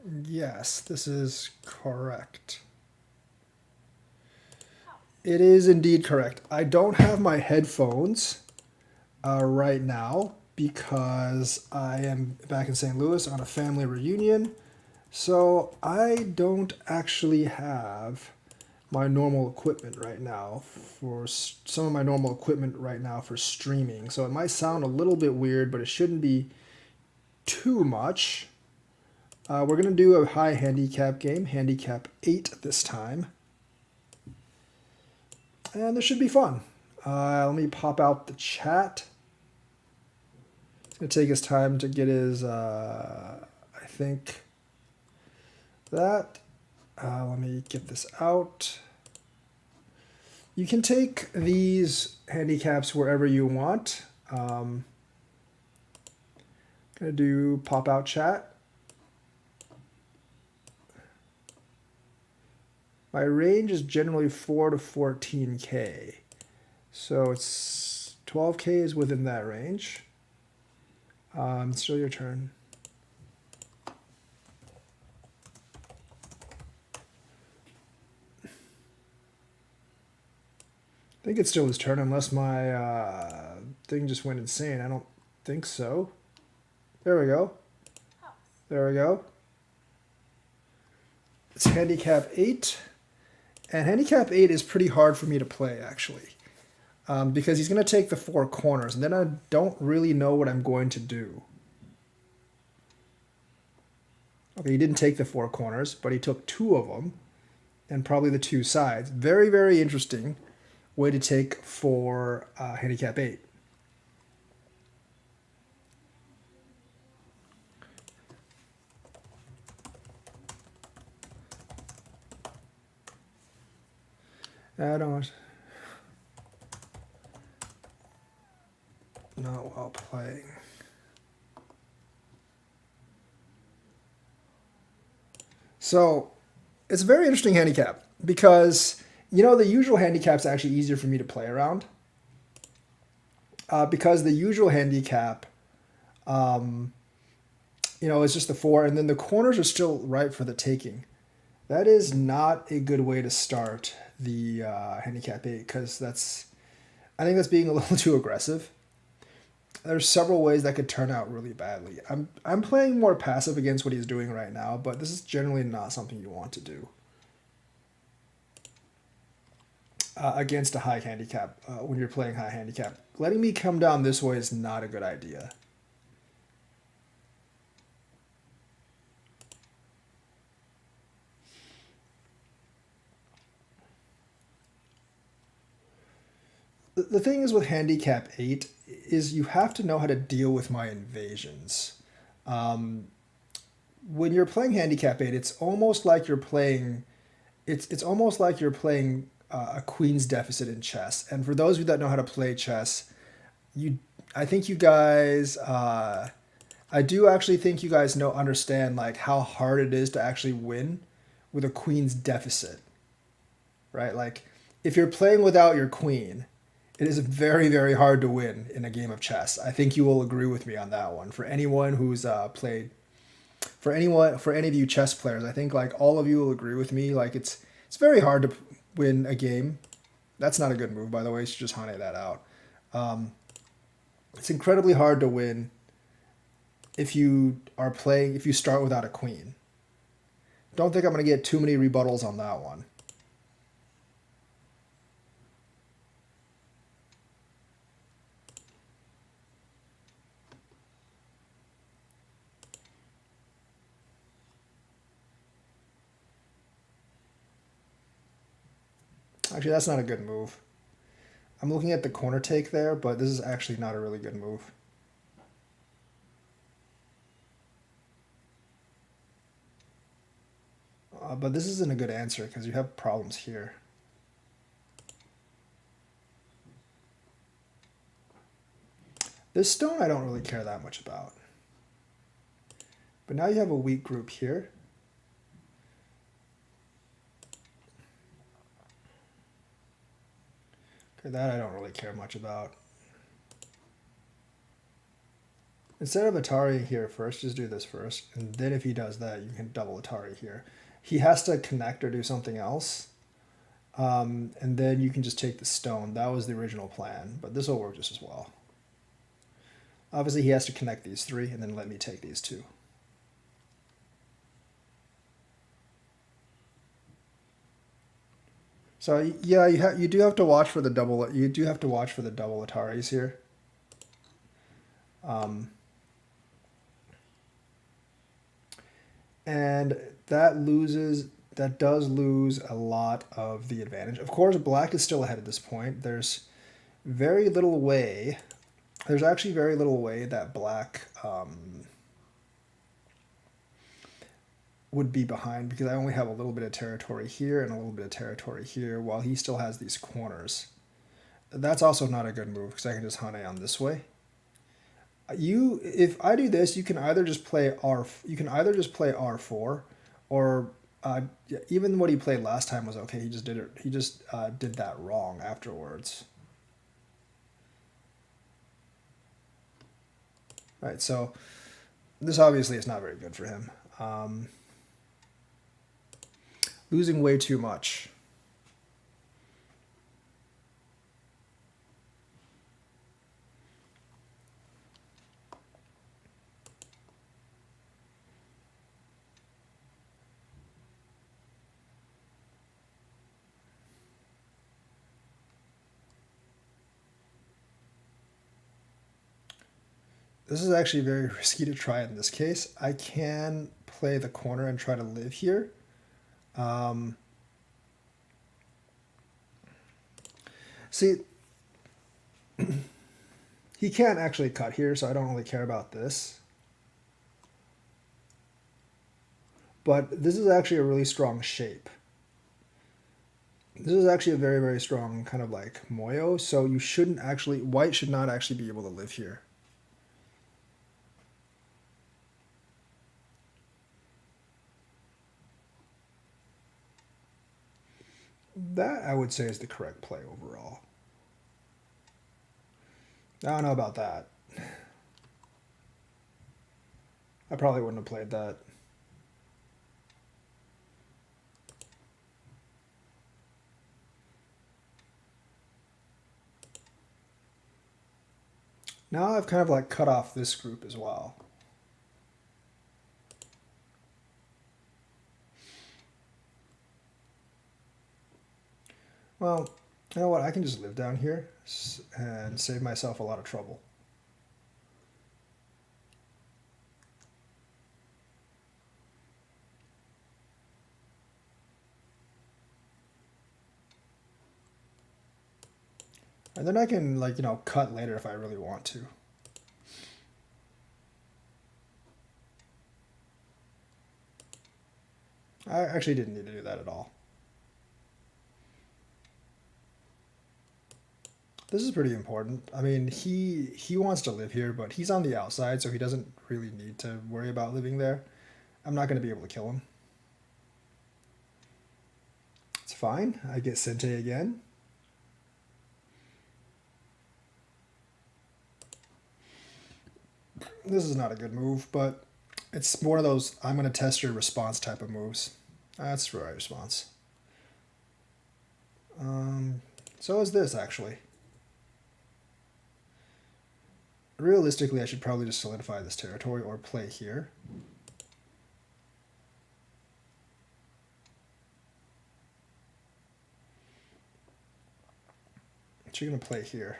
Yes, this is correct. It is indeed correct. I don't have my headphones right now because I am back in St. Louis on a family reunion. So I don't actually have my normal equipment right now for some of my normal equipment right now for streaming. So it might sound a little bit weird, but it shouldn't be too much. We're going to do a high handicap game, handicap 8 this time. And this should be fun. Let me pop out the chat. It's going to take his time to get his, I think, that. Let me get this out. You can take these handicaps wherever you want. Gonna do pop out chat. My range is generally 4 to 14K. So it's 12K is within that range. It's still your turn. I think it's still his turn unless my thing just went insane. I don't think so. There we go. There we go. It's handicap 8. And handicap 8 is pretty hard for me to play, actually. Because he's going to take the 4 corners, and then I don't really know what I'm going to do. Okay, he didn't take the 4 corners, but he took 2 of them, and probably the 2 sides. Very, very interesting way to take for handicap 8. I don't... Not while playing. So, it's a very interesting handicap because, you know, the usual handicap's actually easier for me to play around. Because the usual handicap, you know, is just the 4, and then the corners are still ripe for the taking. That is not a good way to start the handicap 8 because I think that's being a little too aggressive. There's several ways that could turn out really badly. I'm playing more passive against what he's doing right now, but this is generally not something you want to do against a high handicap when you're playing high handicap. Letting me come down this way is not a good idea. The thing is with handicap 8 is you have to know how to deal with my invasions. When you're playing handicap 8, it's almost like you're playing it's almost like you're playing a queen's deficit in chess. And for those of you that know how to play chess, I think you guys I do actually think you guys understand like how hard it is to actually win with a queen's deficit, right? Like if you're playing without your queen, it is very, very hard to win in a game of chess. I think you will agree with me on that one. For anyone who's played, for any of you chess players, I think like all of you will agree with me. Like it's very hard to win a game. That's not a good move, by the way. You should just honey that out. It's incredibly hard to win if you start without a queen. Don't think I'm going to get too many rebuttals on that one. Actually, that's not a good move. I'm looking at the corner take there, but this is actually not a really good move. But this isn't a good answer because you have problems here. This stone I don't really care that much about. But now you have a weak group here. Okay, that I don't really care much about. Instead of Atari here first, just do this first, and then if he does that, you can double Atari here. He has to connect or do something else, and then you can just take the stone. That was the original plan, but this will work just as well. Obviously, he has to connect these three, and then let me take these two. So yeah, you do have to watch for the double. You do have to watch for the double Ataris here. And that does lose a lot of the advantage. Of course, black is still ahead at this point. There's very little way. There's actually very little way that black would be behind, because I only have a little bit of territory here and a little bit of territory here, while he still has these corners. That's also not a good move, because I can just Hane on this way. If I do this, you can either just play R4, or even what he played last time was okay. He just did it. He just did that wrong afterwards. Right. So this obviously is not very good for him. Losing way too much. This is actually very risky to try in this case. I can play the corner and try to live here. See, he can't actually cut here, so I don't really care about this. But this is actually a really strong shape. This is actually a very, very strong kind of like moyo, so you shouldn't actually, white should not actually be able to live here. That, I would say, is the correct play overall. I don't know about that. I probably wouldn't have played that. Now I've kind of like cut off this group as well. Well, you know what? I can just live down here and save myself a lot of trouble. And then I can, like, cut later if I really want to. I actually didn't need to do that at all. This is pretty important. I mean, he wants to live here, but he's on the outside, so he doesn't really need to worry about living there. I'm not going to be able to kill him. It's fine. I get Sente again. This is not a good move, but it's one of those I'm going to test your response type of moves. That's the right response. So is this, actually. Realistically, I should probably just solidify this territory or play here. So you're going to play here.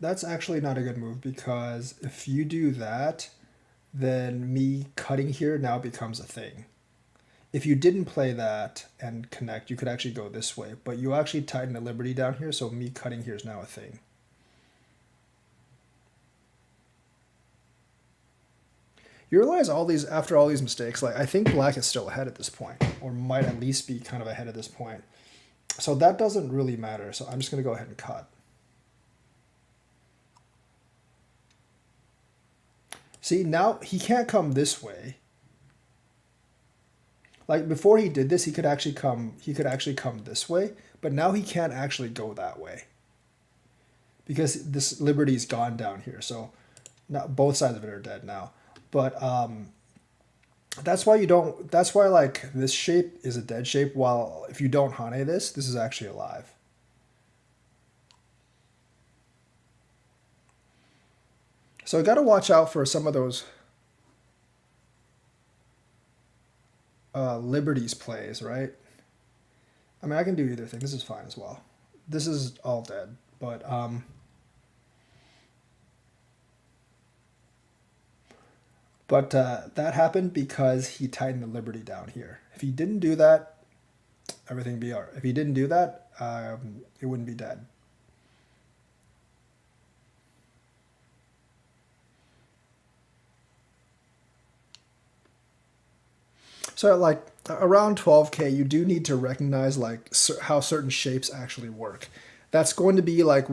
That's actually not a good move, because if you do that, then me cutting here now becomes a thing. If you didn't play that and connect, you could actually go this way, but you actually tighten the liberty down here, so me cutting here is now a thing. You realize after all these mistakes, like, I think black is still ahead at this point, or might at least be kind of ahead at this point. So that doesn't really matter, so I'm just going to go ahead and cut. See, now he can't come this way. Like before he did this, he could actually come. He could actually come this way, but now he can't actually go that way because this liberty's gone down here. So, not both sides of it are dead now. But that's why you don't. That's why like this shape is a dead shape. While if you don't Hane this is actually alive. So I got to watch out for some of those liberties plays, right? I mean, I can do either thing. This is fine as well. This is all dead, but that happened because he tightened the liberty down here. If he didn't do that, everything would be alright. If he didn't do that, it wouldn't be dead. So like around 12K, you do need to recognize like how certain shapes actually work. That's going to be like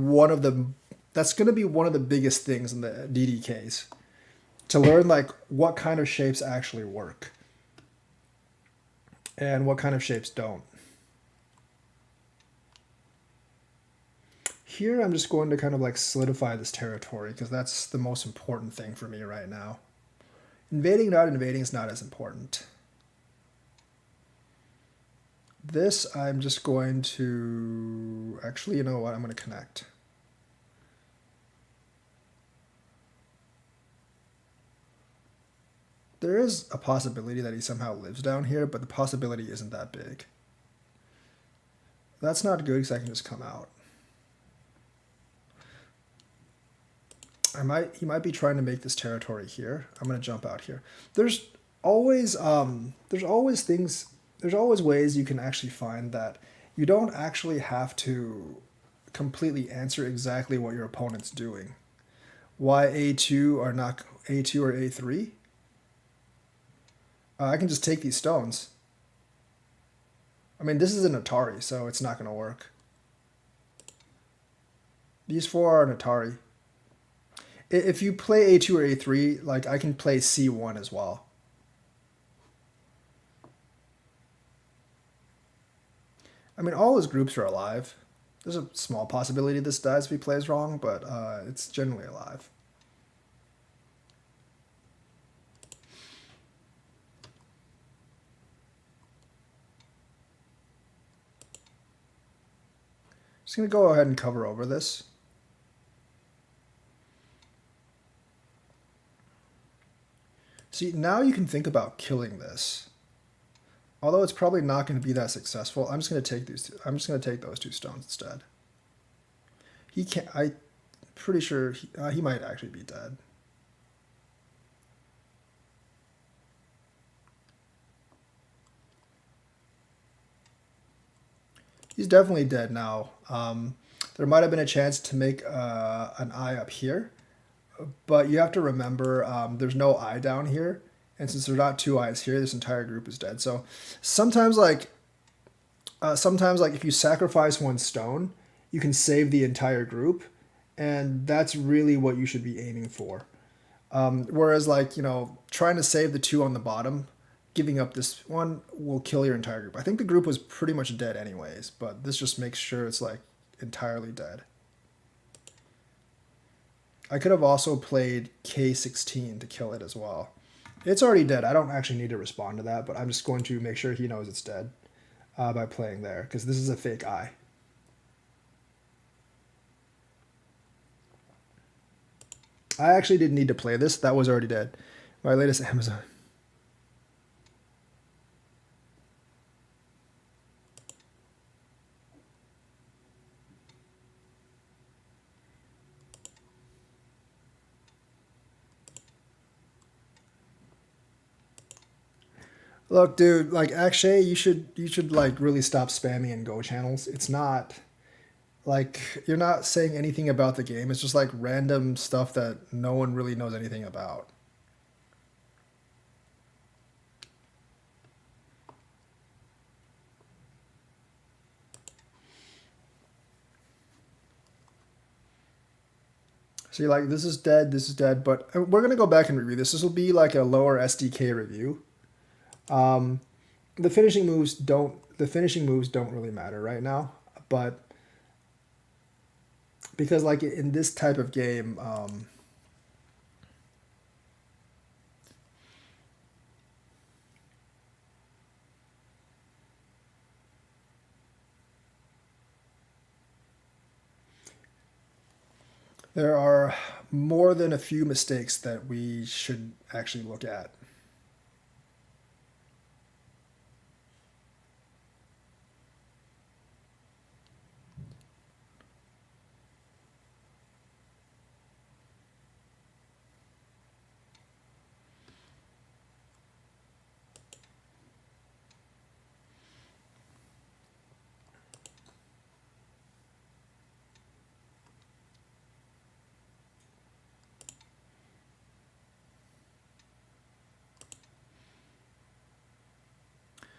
that's going to be one of the biggest things in the DDKs to learn like what kind of shapes actually work and what kind of shapes don't. Here I'm just going to kind of like solidify this territory because that's the most important thing for me right now. Invading, not invading is not as important. This I'm just going to, actually, you know what, I'm going to connect. There is a possibility that he somehow lives down here, but the possibility isn't that big. That's not good because I can just come out. He might be trying to make this territory here. I'm going to jump out here. There's always ways you can actually find that you don't actually have to completely answer exactly what your opponent's doing. Why A2 or not A2 or A3? I can just take these stones. I mean, this is an Atari, so it's not going to work. These four are an Atari. If you play A2 or A3, like I can play C1 as well. I mean, all his groups are alive. There's a small possibility this dies if he plays wrong, but it's generally alive. Just going to go ahead and cover over this. See, now you can think about killing this. Although it's probably not going to be that successful, I'm just going to take these. I'm just going to take those two stones instead. He can't. I'm pretty sure he might actually be dead. He's definitely dead now. There might have been a chance to make an eye up here, but you have to remember there's no eye down here, and since there's not two eyes here, this entire group is dead. So sometimes if you sacrifice one stone, you can save the entire group, and that's really what you should be aiming for. Whereas like, you know, trying to save the two on the bottom, giving up this one will kill your entire group. I think the group was pretty much dead anyways, but this just makes sure it's like entirely dead. I could have also played K16 to kill it as well. It's already dead. I don't actually need to respond to that, but I'm just going to make sure he knows it's dead by playing there, because this is a fake eye. I actually didn't need to play this. That was already dead. My latest Amazon. Look, dude, like Akshay, you should like really stop spamming in Go channels. It's not like you're not saying anything about the game. It's just like random stuff that no one really knows anything about. See, like this is dead, but we're gonna go back and review this. This will be like a lower SDK review. the finishing moves don't really matter right now, but because like in this type of game, there are more than a few mistakes that we should actually look at.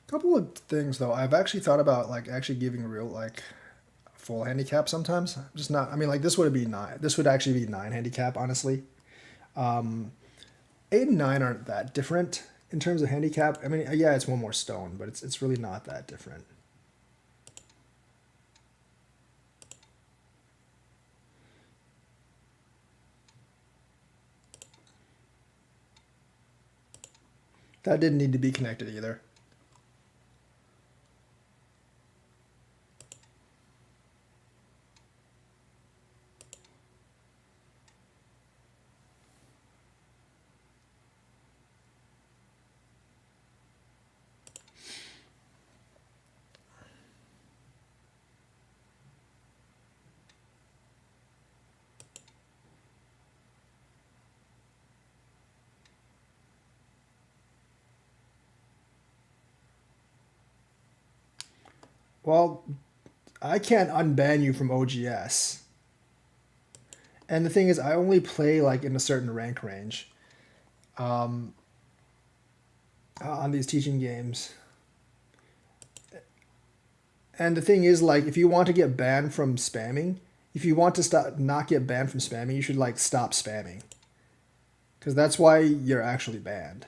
Couple of things though, I've actually thought about like actually giving real like full handicap sometimes. Just not. I mean, like this would be nine. This would actually be nine handicap, honestly. Um, 8 and 9 aren't that different in terms of handicap. I mean, yeah, it's one more stone, but it's really not that different. That didn't need to be connected either. Well, I can't unban you from OGS. And the thing is, I only play like in a certain rank range um, on these teaching games. And the thing is, like, if you want to get banned from spamming, if you want to stop not get banned from spamming, you should like stop spamming, because that's why you're actually banned.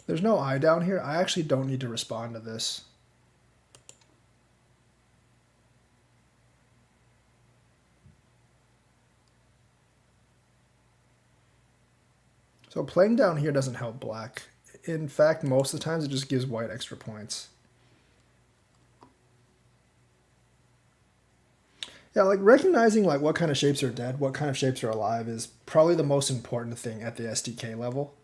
There's no I down here. I actually don't need to respond to this. So playing down here doesn't help black. In fact, most of the times it just gives white extra points. Yeah, like recognizing like what kind of shapes are dead, what kind of shapes are alive is probably the most important thing at the SDK level.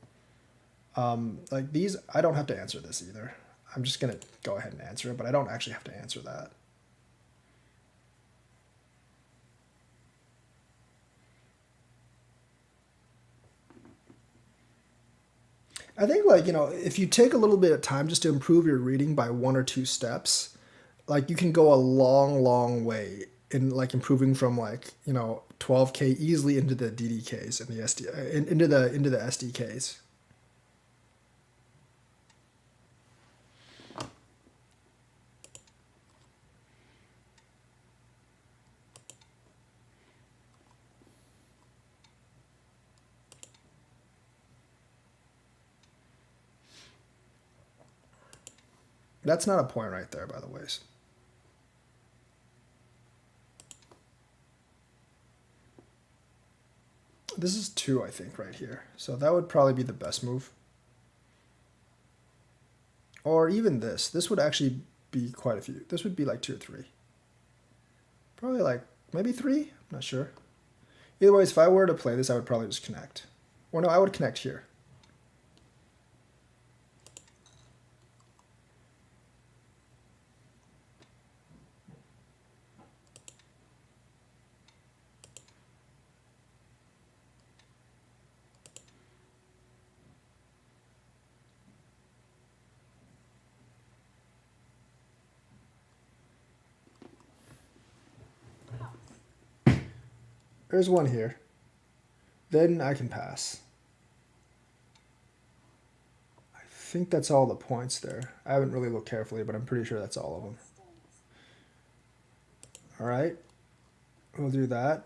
Like these, I don't have to answer this either. I'm just gonna go ahead and answer it, but I don't actually have to answer that. I think like, if you take a little bit of time just to improve your reading by 1 or 2 steps, like you can go a long, long way in like improving from like, 12K easily into the DDKs and the into the SDKs. That's not a point right there, by the way. This is 2, I think, right here. So that would probably be the best move. Or even this. This would actually be quite a few. This would be like 2 or 3. Probably like maybe 3. I'm not sure. Either way, if I were to play this, I would probably just connect. Or no, I would connect here. There's one here. Then I can pass. I think that's all the points there. I haven't really looked carefully, but I'm pretty sure that's all of them. All right, we'll do that.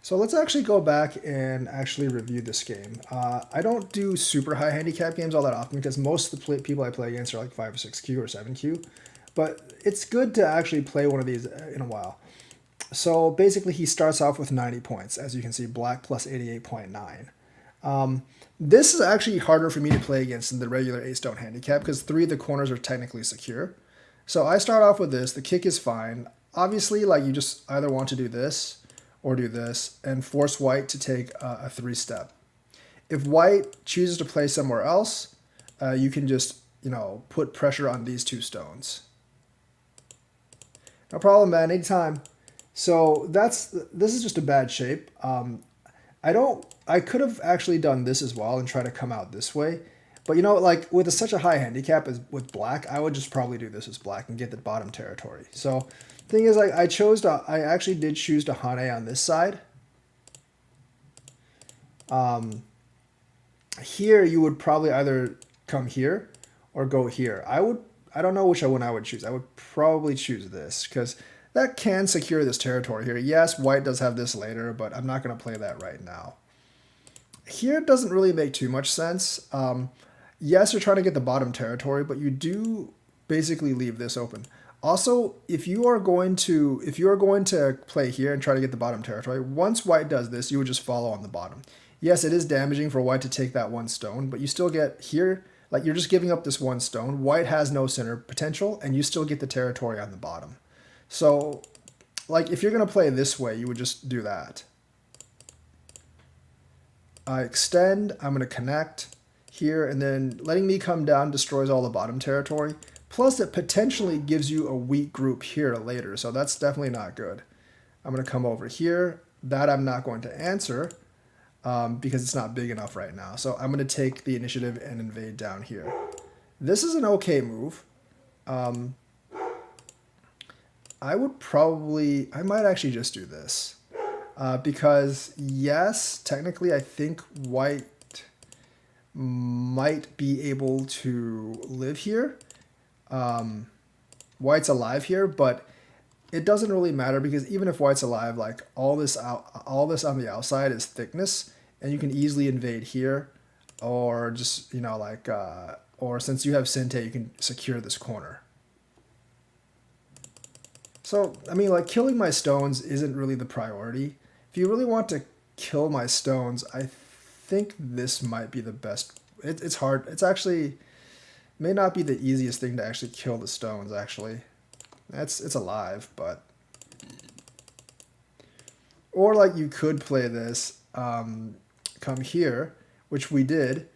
So let's actually go back and actually review this game. I don't do super high handicap games all that often because most of the people I play against are like 5 or 6Q or 7Q. But it's good to actually play one of these in a while. So basically he starts off with 90 points. As you can see, black plus 88.9. This is actually harder for me to play against than the regular ace-stone handicap because 3 of the corners are technically secure. So I start off with this. The kick is fine. Obviously, like you just either want to do this or do this and force white to take a 3-step. If white chooses to play somewhere else, you can just, put pressure on these 2 stones. No problem, man. Anytime. So this is just a bad shape. I could have actually done this as well and try to come out this way. But like with such a high handicap as with black, I would just probably do this as black and get the bottom territory. So thing is, I actually did choose to hane on this side. Here you would probably either come here or go here. I don't know which one I would choose. I would probably choose this because that can secure this territory here. Yes, white does have this later, but I'm not going to play that right now. Here it doesn't really make too much sense. Yes, you're trying to get the bottom territory, but you do basically leave this open. Also, if you are going to play here and try to get the bottom territory, once white does this, you would just follow on the bottom. Yes, it is damaging for white to take that 1 stone, but you still get here, like you're just giving up this 1 stone. White has no center potential, and you still get the territory on the bottom. So, like if you're going to play this way, you would just do that. I extend, I'm going to connect here, and then letting me come down destroys all the bottom territory. Plus, it potentially gives you a weak group here later, so that's definitely not good. I'm going to come over here. That I'm not going to answer because it's not big enough right now. So I'm going to take the initiative and invade down here. This is an okay move. I might actually just do this. Because, yes, technically I think white might be able to live here. White's alive here, but it doesn't really matter because even if white's alive, like all this on the outside is thickness, and you can easily invade here, or just or since you have Sente, you can secure this corner. So I mean, like killing my stones isn't really the priority. If you really want to kill my stones, I think this might be the best. It's hard. It's actually may not be the easiest thing to actually kill the stones. Actually, it's alive, but or like you could play this. Come here, which we did.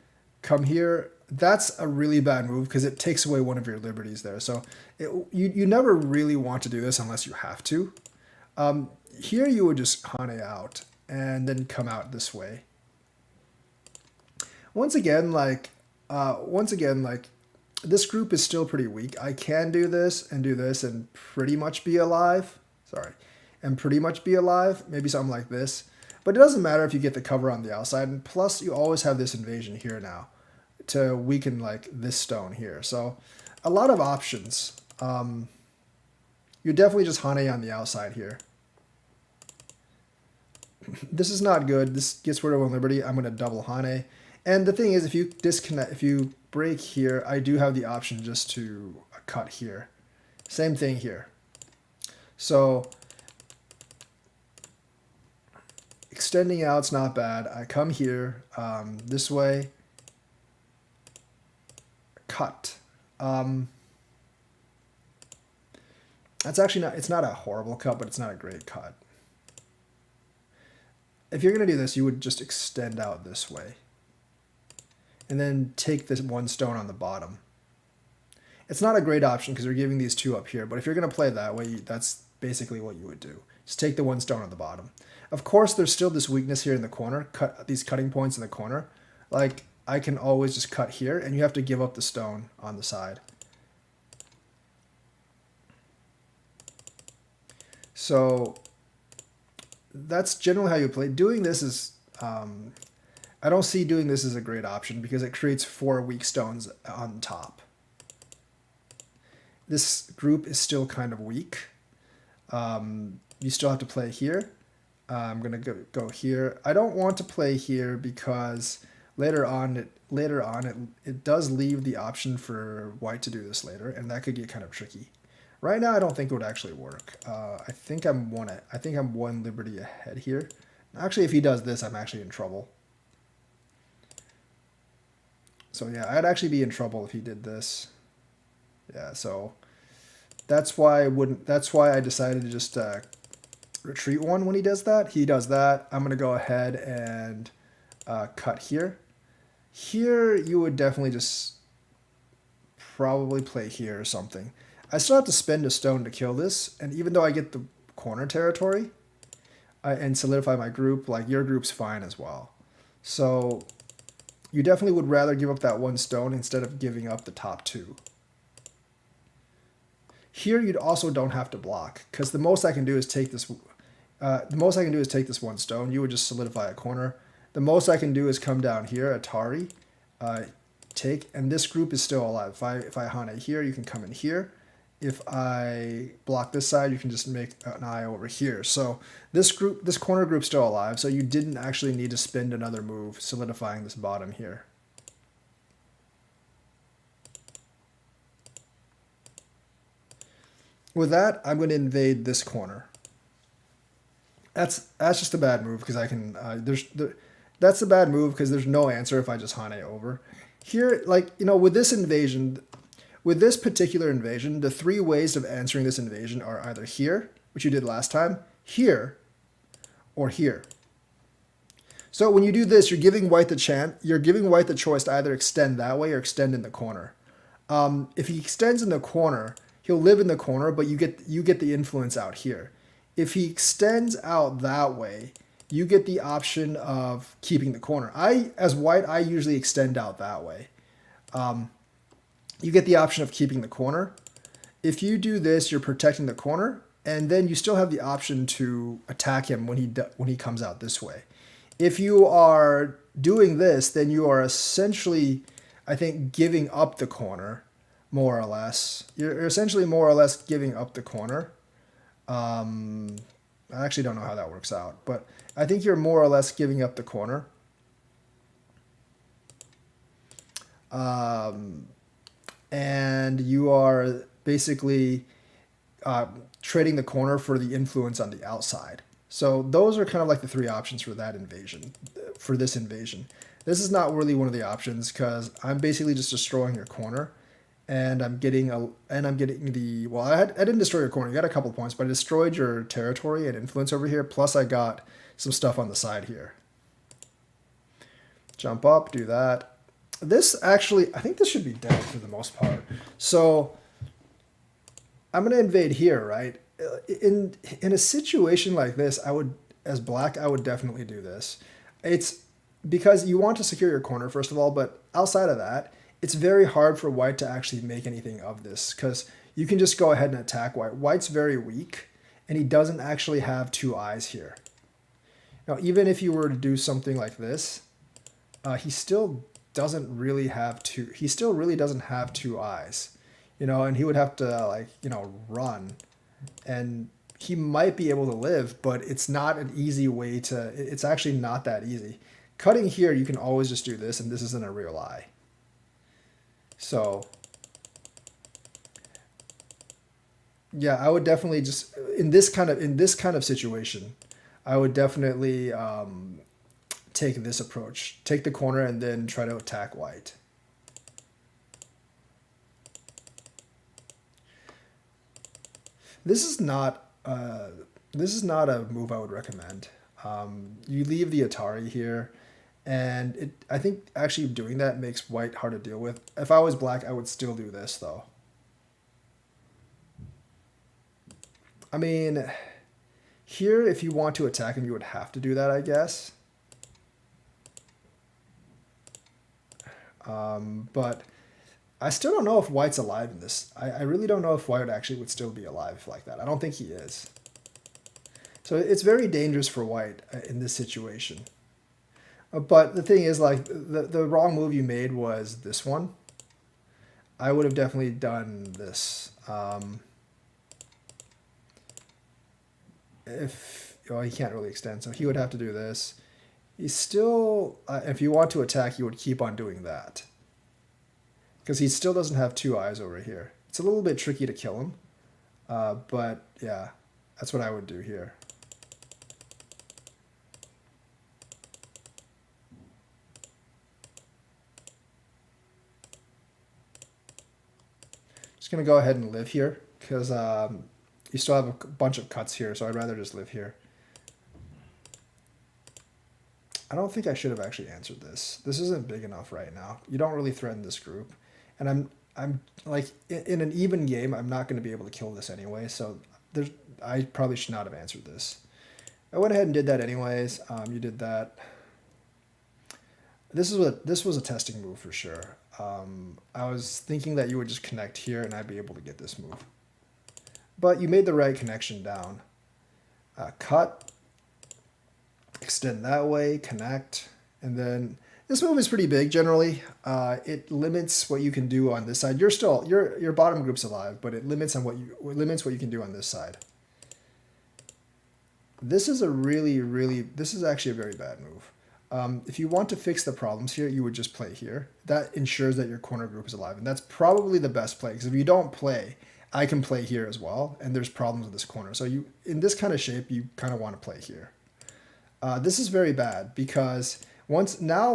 Come here. That's a really bad move because it takes away one of your liberties there. So you never really want to do this unless you have to. Here you would just hane out and then come out this way. Once again, like this group is still pretty weak. I can do this and pretty much be alive. Sorry, and pretty much be alive. Maybe something like this. But it doesn't matter if you get the cover on the outside. And plus, you always have this invasion here now to weaken like this stone here. So a lot of options. You definitely just hane on the outside here. This is not good. This gets rid of one liberty. I'm going to double hane. And the thing is, if you break here, I do have the option just to cut here. Same thing here. So extending out's not bad. I come here this way. Cut. That's actually not, it's not a horrible cut, but it's not a great cut. If you're going to do this, you would just extend out this way. And then take this one stone on the bottom. It's not a great option because you're giving these two up here, but if you're going to play that way, that's basically what you would do. Just take the one stone on the bottom. Of course, there's still this weakness here in the corner, cut these cutting points in the corner. Like, I can always just cut here, and you have to give up the stone on the side. So that's generally how you play. Doing this is, I don't see doing this as a great option because it creates 4 weak stones on top. This group is still kind of weak. You still have to play here. I'm gonna go here. I don't want to play here because later on it does leave the option for white to do this later, and that could get kind of tricky. Right now, I don't think it would actually work. I think I'm one liberty ahead here. Actually, if he does this, I'm actually in trouble. So yeah, I'd actually be in trouble if he did this. Yeah, so that's why I decided to just retreat one when he does that. He does that. I'm gonna go ahead and cut here. Here you would definitely just probably play here or something. I still have to spend a stone to kill this, and even though I get the corner territory and solidify my group, like your group's fine as well. So you definitely would rather give up that one stone instead of giving up the top 2. Here you also don't have to block because the most I can do is take this. One stone. You would just solidify a corner. The most I can do is come down here, Atari, take, and this group is still alive. If I Hane here, you can come in here. If I block this side, you can just make an eye over here. So this corner group's still alive, so you didn't actually need to spend another move solidifying this bottom here. With that, I'm going to invade this corner. That's just a bad move because I can that's a bad move because there's no answer if I just Hane over. Here, like, you know, with this particular invasion, the 3 ways of answering this invasion are either here, which you did last time, here, or here. So when you do this, you're giving white the choice to either extend that way or extend in the corner. If he extends in the corner, he'll live in the corner, but you get the influence out here. If he extends out that way, you get the option of keeping the corner. As white, I usually extend out that way. You get the option of keeping the corner. If you do this, you're protecting the corner, and then you still have the option to attack him when he comes out this way. If you are doing this, then you are essentially, I think, giving up the corner, more or less. You're essentially more or less giving up the corner. I actually don't know how that works out, but I think you're more or less giving up the corner. And you are basically trading the corner for the influence on the outside. So those are kind of like the 3 options for that invasion, for this invasion. This is not really one of the options because I'm basically just destroying your corner, and I'm getting the, well, I didn't destroy your corner. You got a couple points, but I destroyed your territory and influence over here. Plus, I got some stuff on the side here. Jump up, do that. This actually, I think this should be dead for the most part. So I'm gonna invade here, right? In a situation like this, as black, I would definitely do this. It's because you want to secure your corner, first of all, but outside of that, it's very hard for white to actually make anything of this because you can just go ahead and attack white. White's very weak, and he doesn't actually have 2 eyes here. Now, even if you were to do something like this, he still really doesn't have 2 eyes, you know, and he would have to, like, you know, run, and he might be able to live, but it's not an easy way to, it's actually not that easy. Cutting here, you can always just do this, and this isn't a real eye. So yeah, I would definitely just, in this kind of situation, I would definitely take this approach. Take the corner and then try to attack white. This is not this is not a move I would recommend. You leave the Atari here, and I think actually doing that makes white hard to deal with. If I was black, I would still do this though. I mean, here if you want to attack him, you would have to do that, I guess. But I still don't know if White's alive in this. I really don't know if White actually would still be alive like that. I don't think he is. So it's very dangerous for White in this situation. But the thing is, like, the wrong move you made was this one. I would have definitely done this. If well, he can't really extend, so he would have to do this. He's still, if you want to attack, you would keep on doing that. Because he still doesn't have two eyes over here. It's a little bit tricky to kill him. But yeah, that's what I would do here. Just going to go ahead and live here. Because you still have a bunch of cuts here, so I'd rather just live here. I don't think I should have actually answered this. This isn't big enough right now. You don't really threaten this group. And I'm like, in an even game, I'm not going to be able to kill this anyway, so I probably should not have answered this. I went ahead and did that anyways. You did that. This was a testing move for sure. I was thinking that you would just connect here and I'd be able to get this move. But you made the right connection down. Cut. Extend that way, connect, and then this move is pretty big generally. It limits what you can do on this side. Your bottom group's alive, but it limits what you can do on this side. This is this is actually a very bad move. If you want to fix the problems here, you would just play here. That ensures that your corner group is alive, and that's probably the best play, because if you don't play, I can play here as well, and there's problems with this corner. So in this kind of shape, you kind of want to play here. This is very bad because once I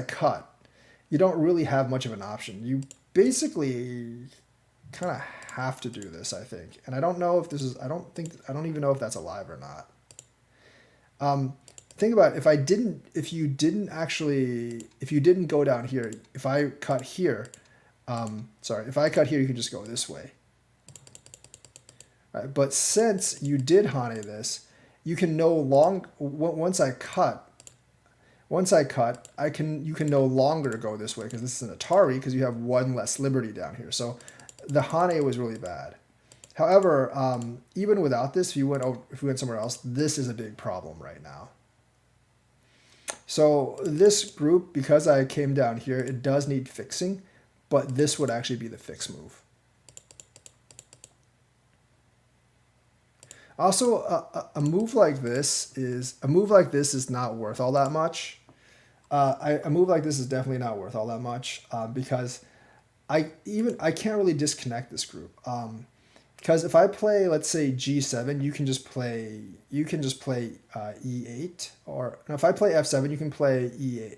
cut, you don't really have much of an option. You basically kind of have to do this, I think. And I don't know if this is. I don't even know if that's alive or not. Think about it, if you didn't go down here. If I cut here, if I cut here, you can just go this way. Right? But since you did Hane this, you can no longer, once I cut, you can no longer go this way because this is an Atari, because you have one less liberty down here. So the Hane was really bad. However, even without this, if we went somewhere else, this is a big problem right now. So this group, because I came down here, it does need fixing, but this would actually be the fix move. Also, a move like this is not worth all that much. A move like this is definitely not worth all that much because I can't really disconnect this group. Because if I play, let's say G7, you can just play E8, or no, if I play F7, you can play E8.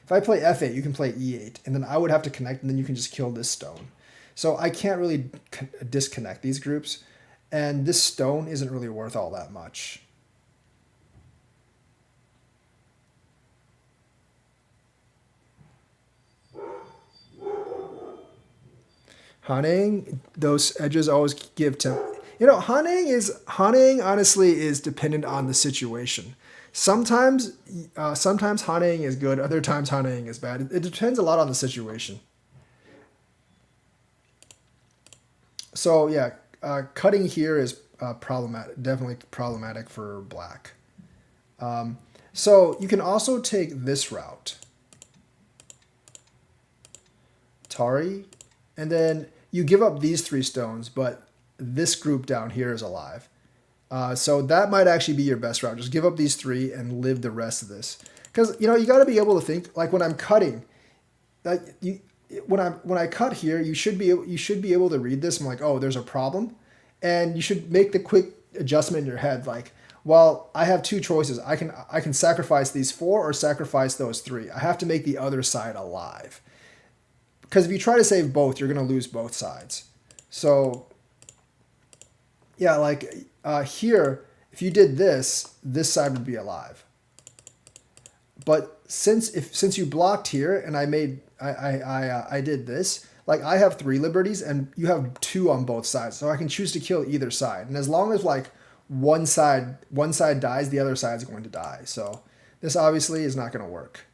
If I play F8, you can play E8, and then I would have to connect, and then you can just kill this stone. So I can't really disconnect these groups. And this stone isn't really worth all that much. Haning, those edges always give to... Haning honestly is dependent on the situation. Sometimes Haning is good, other times Haning is bad. It depends a lot on the situation. So yeah, cutting here is problematic, definitely problematic for black. So you can also take this route, Tari, and then you give up these 3 stones, but this group down here is alive. So that might actually be your best route. Just give up these 3 and live the rest of this. Because you got to be able to think, like when I'm cutting, when I cut here, you should be able to read this. I'm like, oh, there's a problem, and you should make the quick adjustment in your head, like, well, I have 2 choices. I can sacrifice these 4 or sacrifice those 3. I have to make the other side alive. Because if you try to save both, you're going to lose both sides. So Yeah, like here, if you did this, this side would be alive. But since you blocked here and I did this, like I have 3 liberties and you have 2 on both sides, so I can choose to kill either side. And as long as like one side dies, the other side is going to die. So this obviously is not going to work.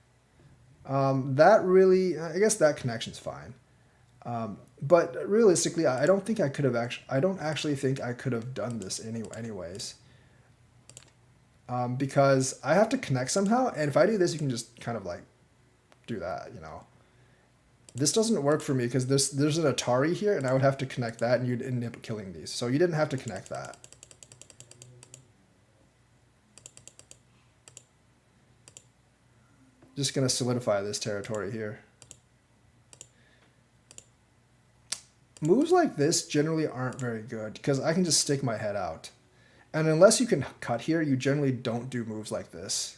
That really, I guess that connection's fine. But realistically, I don't think I could have actually. I don't actually think I could have done this anyways. Because I have to connect somehow, and if I do this, you can just kind of like do that, you know. This doesn't work for me because there's an Atari here, and I would have to connect that, and you'd end up killing these. So you didn't have to connect that. Just gonna solidify this territory here. Moves like this generally aren't very good because I can just stick my head out. And unless you can cut here, you generally don't do moves like this.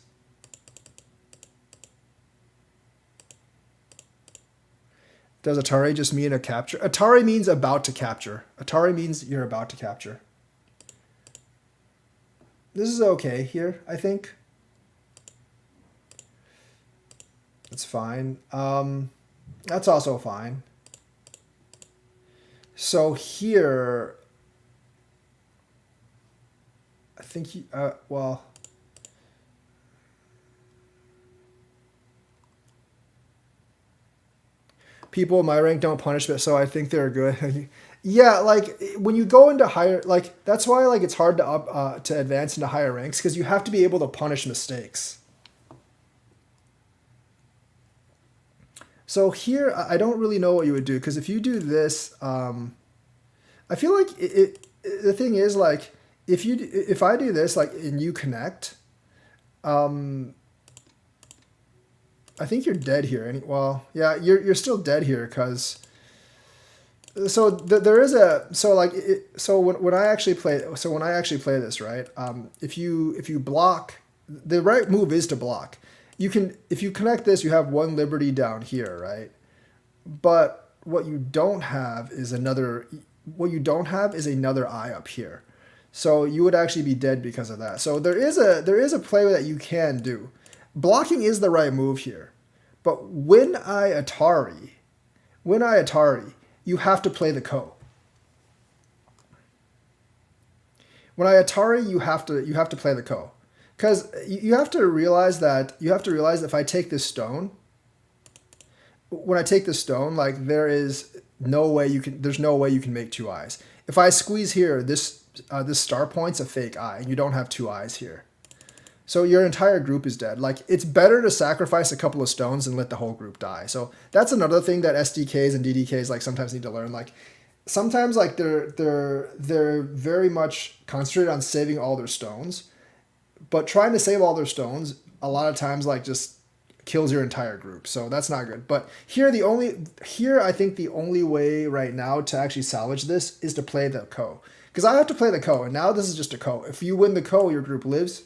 Does Atari just mean a capture? Atari means about to capture. Atari means you're about to capture. This is okay here, I think. That's fine. That's also fine. So here, I think he, well, people in my rank don't punish it, so I think they're good. Yeah, like when you go into higher, like that's why like it's hard to advance into higher ranks because you have to be able to punish mistakes. So here, I don't really know what you would do because if you do this, I feel like the thing is like if I do this like and you connect, um, I think you're dead here. Well, yeah, you're still dead here because so there is a so like so when I actually play this right, if you block, the right move is to block. You can if you connect this, you have 1 liberty down here, right? But what you don't have is another eye up here. So you would actually be dead because of that. So there is a play that you can do. Blocking is the right move here. But when I Atari, you have to play the ko. When I Atari, you have to play the ko. Because you have to realize that if I take this stone, when I take this stone, like there's no way you can make 2 eyes. If I squeeze here, this star point's a fake eye, and you don't have 2 eyes here. So your entire group is dead. Like it's better to sacrifice a couple of stones and let the whole group die. So that's another thing that SDKs and DDKs like sometimes need to learn. Like sometimes like they're very much concentrated on saving all their stones, but trying to save all their stones a lot of times like just kills your entire group. So that's not good. But here I think the only way right now to actually salvage this is to play the ko. Because I have to play the ko, and now this is just a ko. If you win the ko, your group lives.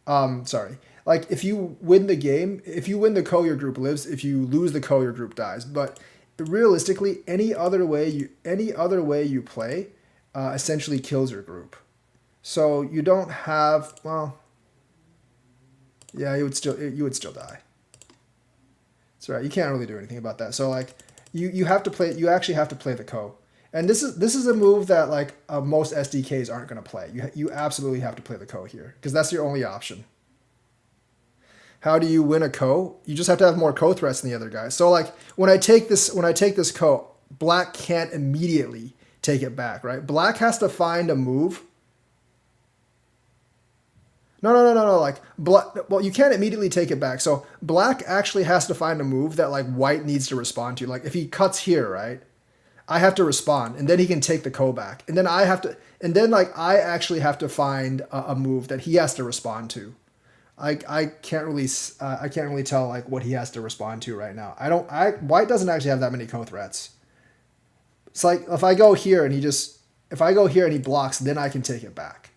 Sorry. Like if you win the game, if you win the ko, your group lives. If you lose the ko, your group dies. But realistically, any other way you play essentially kills your group. So you don't have, well, yeah, you would still die. That's right. You can't really do anything about that. So like you actually have to play the ko. And this is a move that like most SDKs aren't going to play. You absolutely have to play the ko here because that's your only option. How do you win a ko? You just have to have more ko threats than the other guys. So like when I take this ko, black can't immediately take it back, right? Black has to find a move. No. Like black, well, you can't immediately take it back. So black actually has to find a move that like white needs to respond to. Like if he cuts here, right? I have to respond, and then he can take the ko back, and then I actually have to find a move that he has to respond to. I can't really tell like what he has to respond to right now. White doesn't actually have that many ko threats. It's like if I go here and he blocks, then I can take it back.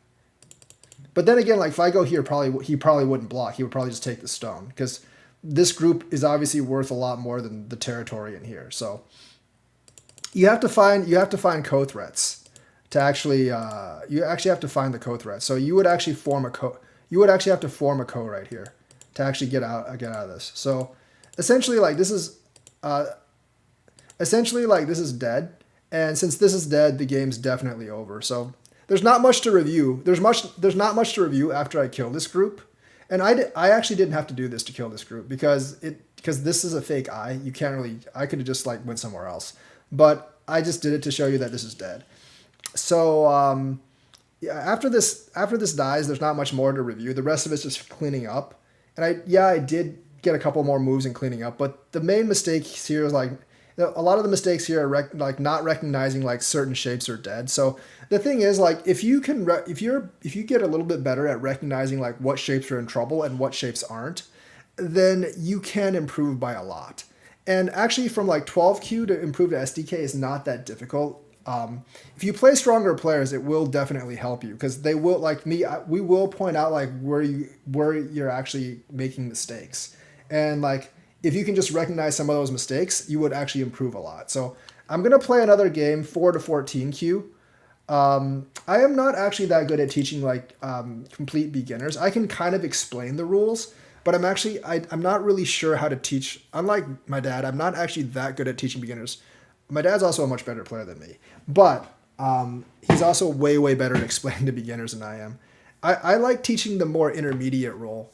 But then again, like if I go here, he probably wouldn't block. He would probably just take the stone because this group is obviously worth a lot more than the territory in here. So you have to find ko threats to actually you actually have to find the co-thread. So you would actually form a co. You would actually have to form a co right here to actually get out of this. So essentially, like this is dead, and since this is dead, the game's definitely over. So there's not much to review. There's not much to review after I kill this group, and I actually didn't have to do this to kill this group because this is a fake eye. You can't really. I could have just like went somewhere else, but I just did it to show you that this is dead. So yeah, after this dies, there's not much more to review. The rest of it's just cleaning up, and I did get a couple more moves in cleaning up, but the main mistake here is like a lot of the mistakes here are like not recognizing like certain shapes are dead. So the thing is like if you get a little bit better at recognizing like what shapes are in trouble and what shapes aren't, then you can improve by a lot. And actually from like 12Q to improve to SDK is not that difficult. If you play stronger players, it will definitely help you because they will like me. We will point out like where you're actually making mistakes, and like if you can just recognize some of those mistakes, you would actually improve a lot. So I'm gonna play another game 4 to 14Q. I am not actually that good at teaching like complete beginners. I can kind of explain the rules, but I'm not really sure how to teach. Unlike my dad, I'm not actually that good at teaching beginners. My dad's also a much better player than me, but he's also way better at explaining to beginners than I am. I like teaching the more intermediate role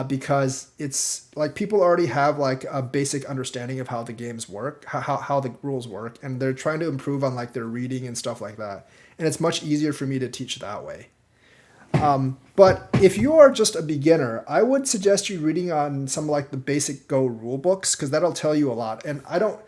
because it's like people already have like a basic understanding of how the games work, how the rules work, and they're trying to improve on like their reading and stuff like that. And it's much easier for me to teach that way. But if you are just a beginner, I would suggest you reading on some like the basic Go rule books because that'll tell you a lot. And I don't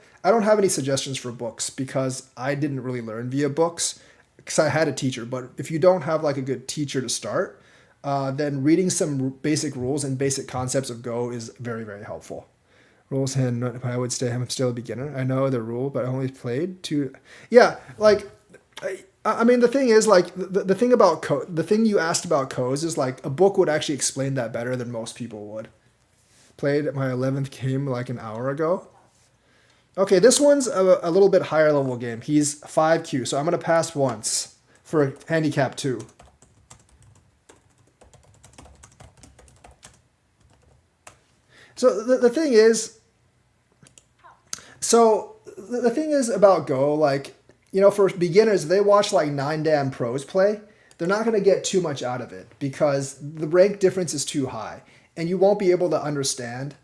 have any suggestions for books because I didn't really learn via books because I had a teacher. But if you don't have like a good teacher to start, then reading some basic rules and basic concepts of Go is very helpful. Rules and I would say I'm still a beginner. I know the rule, but I only played two. Yeah, like I mean the thing is like the thing about the thing you asked about codes is like a book would actually explain that better than most people would. Played my 11th game like an hour ago. Okay, this one's a little bit higher level game. He's 5Q, so I'm going to pass once for handicap 2. So the thing is, about Go, like, you know, for beginners, if they watch like 9Dan pros play, they're not going to get too much out of it because the rank difference is too high, and you won't be able to understand.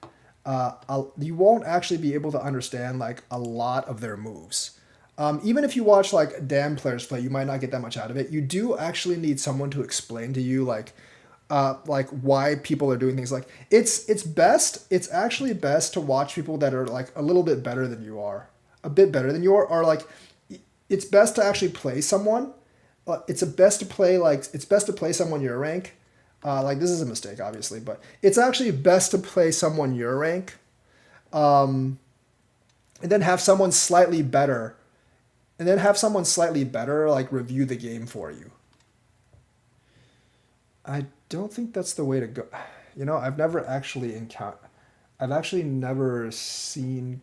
You won't actually be able to understand like a lot of their moves. Even if you watch like Dan players play, you might not get that much out of it. You do actually need someone to explain to you like why people are doing things. Like it's actually best to watch people that are like a little bit better than you are, a bit better than you are, or like it's best to actually play someone. It's best to play someone your rank. Like this is a mistake, obviously, but it's actually best to play someone your rank, and then have someone slightly better, like review the game for you. I don't think that's the way to go. You know, I've actually never seen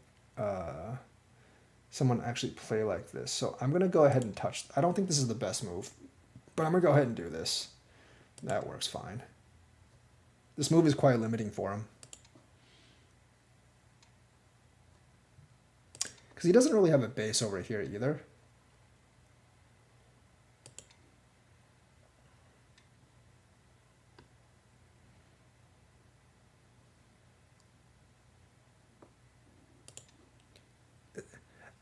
someone actually play like this. So I'm gonna go ahead and touch. I don't think this is the best move, but I'm gonna go ahead and do this. That works fine. This move is quite limiting for him. Because he doesn't really have a base over here either.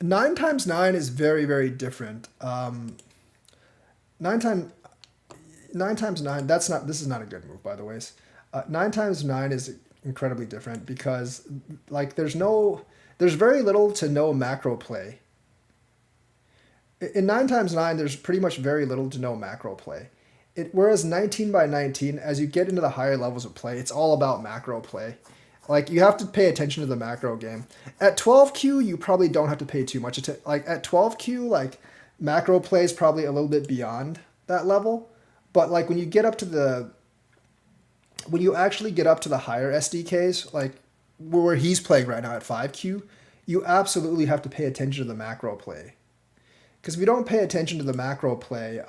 Nine times nine is very different. Nine times 9. This is not a good move, by the way. 9 times 9 is incredibly different because like there's very little to no macro play. In 9 times 9, there's pretty much very little to no macro play. Whereas 19 by 19, as you get into the higher levels of play, it's all about macro play. Like you have to pay attention to the macro game. At 12Q, you probably don't have to pay too much attention. Like at 12Q, like macro play is probably a little bit beyond that level. But like when you actually get up to the higher SDKs, like where he's playing right now at 5Q, you absolutely have to pay attention to the macro play. if you don't pay attention to the macro play,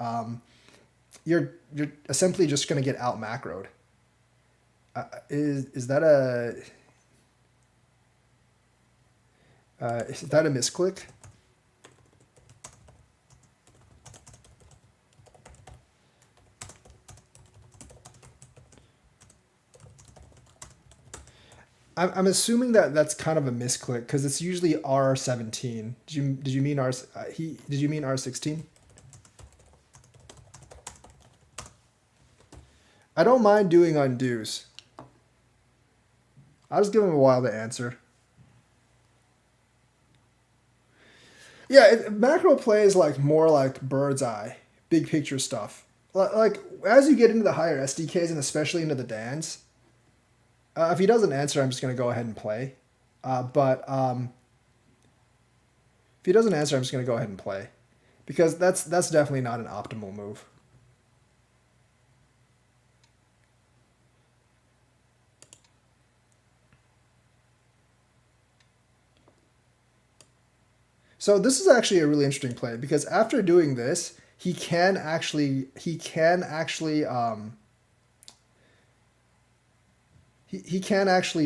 you're simply just going to get out macroed. Is that a misclick? I'm assuming that that's kind of a misclick because it's usually R17. Did you mean did you mean R16? I don't mind doing undos. I'll just give him a while to answer. Yeah, macro play is like more like bird's eye, big picture stuff. Like as you get into the higher SDKs and especially into the DANs, if he doesn't answer, I'm just gonna go ahead and play. But if he doesn't answer, I'm just gonna go ahead and play, because that's definitely not an optimal move. So this is actually a really interesting play because after doing this, he can actually he can actually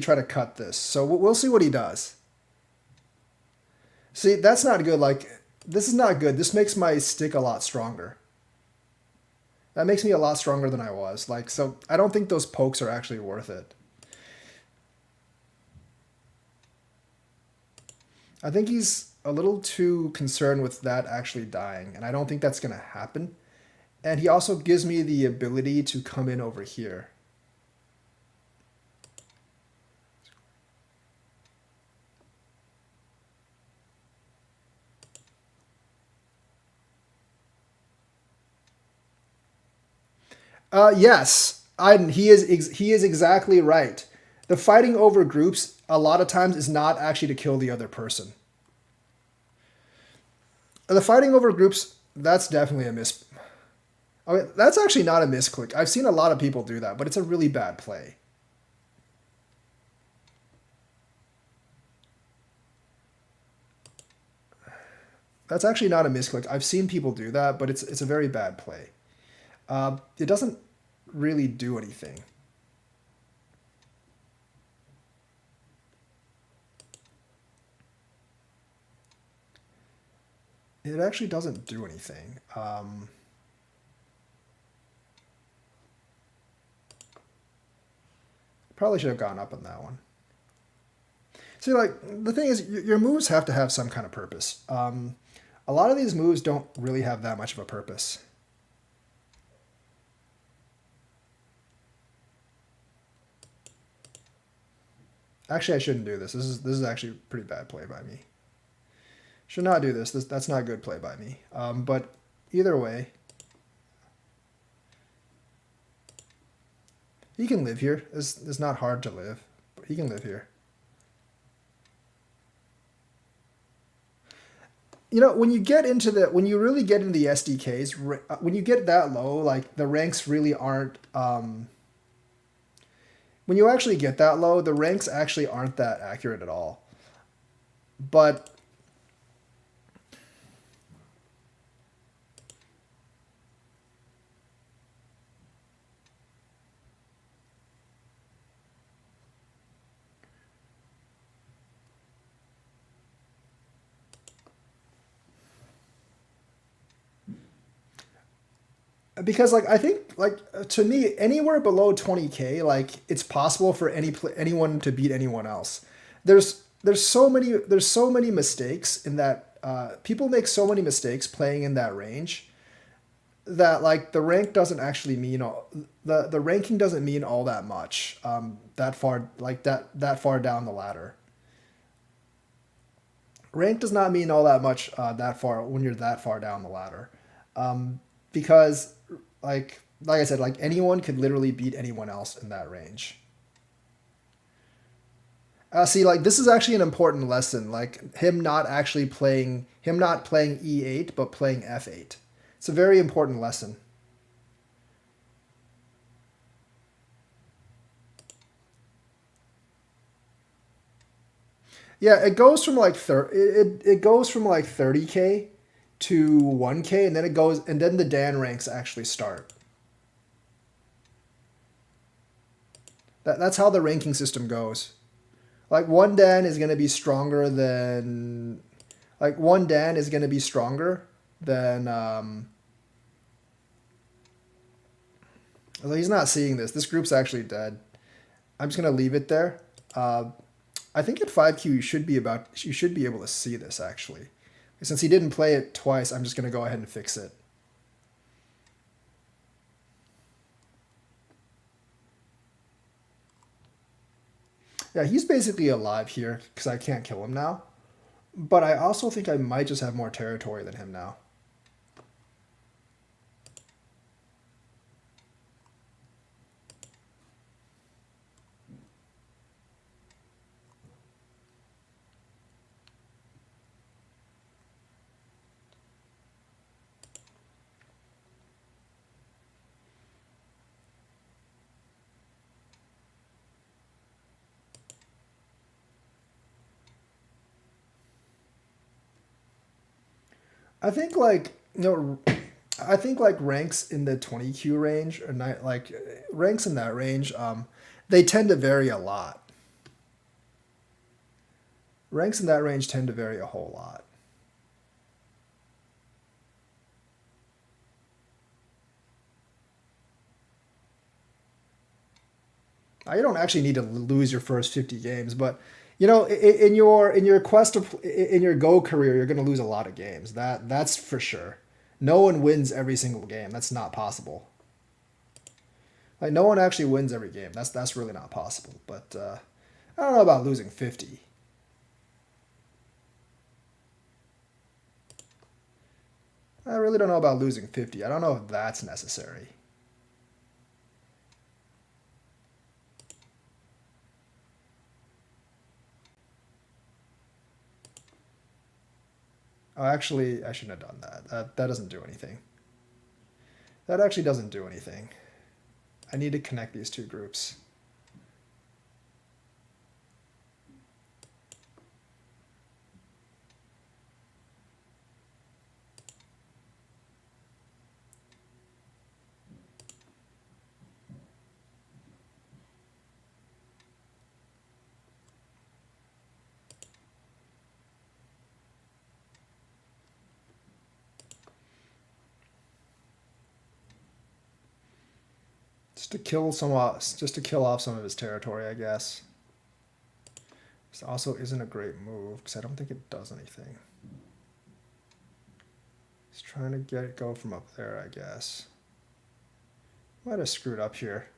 try to cut this. So we'll see what he does. See, that's not good. Like, this is not good. This makes my stick a lot stronger. That makes me a lot stronger than I was. Like, so I don't think those pokes are actually worth it. I think he's a little too concerned with that actually dying, and I don't think that's going to happen. And he also gives me the ability to come in over here. Yes, he is exactly right. The fighting over groups a lot of times is not actually to kill the other person. The fighting over groups, that's definitely a miss. Okay, that's actually not a misclick. I've seen a lot of people do that, but it's a really bad play. That's actually not a misclick. I've seen people do that, but it's a very bad play. It doesn't really do anything. It actually doesn't do anything. Probably should have gone up on that one. See, like, the thing is, your moves have to have some kind of purpose. A lot of these moves don't really have that much of a purpose. Actually, I shouldn't do this. This is actually a pretty bad play by me. Should not do this. That's not a good play by me. But either way, he can live here. It's not hard to live, but he can live here. You know, when you really get into the SDKs, when you get that low, like the ranks really aren't. When you actually get that low, the ranks actually aren't that accurate at all. But because like I think like to me anywhere below 20K, like it's possible for anyone to beat anyone else. There's so many mistakes in that, people make so many mistakes playing in that range, that like the rank doesn't actually mean all the ranking doesn't mean all that much, that far, like that far down the ladder. Rank does not mean all that much, that far when you're that far down the ladder, because like I said, like anyone could literally beat anyone else in that range. See, like this is actually an important lesson. Like him not playing E8 but playing F8. It's a very important lesson. Yeah, it goes from like it goes from like 30K to 1K, and then it goes, and then the Dan ranks actually start. That's how the ranking system goes. Like one Dan is going to be stronger than, like one Dan is going to be stronger than, although he's not seeing this. This group's actually dead. I'm just going to leave it there. I think at 5Q you should be able to see this actually. Since he didn't play it twice, I'm just going to go ahead and fix it. Yeah, he's basically alive here because I can't kill him now. But I also think I might just have more territory than him now. I think like I think like ranks in the 20Q range or not like ranks in that range, they tend to vary a lot. Ranks in that range tend to vary a whole lot. Now, you don't actually need to lose your first 50 games, but you know, in your quest to in your Go career, you're going to lose a lot of games. That's for sure. No one wins every single game. That's not possible. Like no one actually wins every game. That's really not possible. But I don't know about losing 50. I really don't know about losing 50. I don't know if that's necessary. Oh, actually, I shouldn't have done that. That doesn't do anything. That actually doesn't do anything. I need to connect these two groups. Just to kill off some of his territory, I guess. This also isn't a great move because I don't think it does anything. He's trying to go from up there, I guess. Might have screwed up here.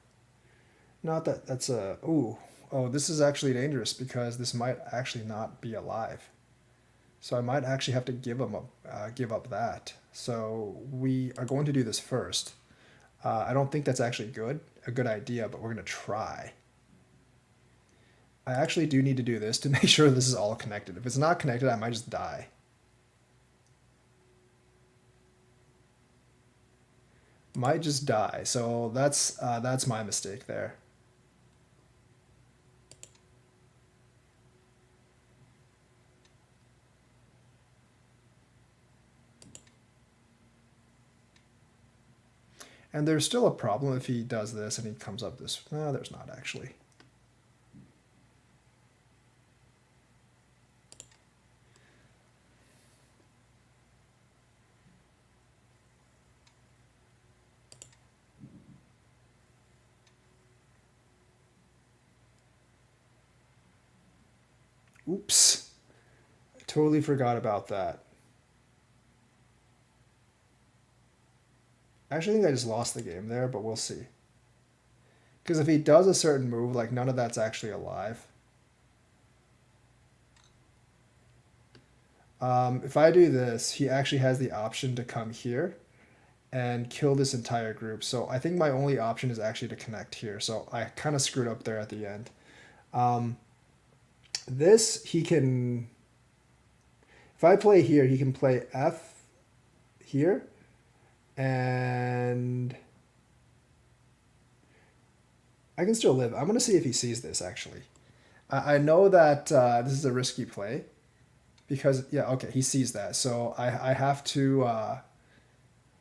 Not that that's a ooh. Oh, this is actually dangerous because this might actually not be alive. So I might actually have to give up that. So we are going to do this first. I don't think that's actually a good idea, but we're going to try. I actually do need to do this to make sure this is all connected. If it's not connected, I might just die. Might just die. So that's my mistake there. And there's still a problem if he does this and he comes up this. No, there's not actually. Oops. I totally forgot about that. I actually think I just lost the game there, but we'll see. Because if he does a certain move, like none of that's actually alive. If I do this, he actually has the option to come here and kill this entire group. So I think my only option is actually to connect here. So I kind of screwed up there at the end. This, he can... If I play here, he can play F here. And... I can still live. I'm going to see if he sees this, actually. I know that this is a risky play. because yeah, okay, he sees that. So I have to I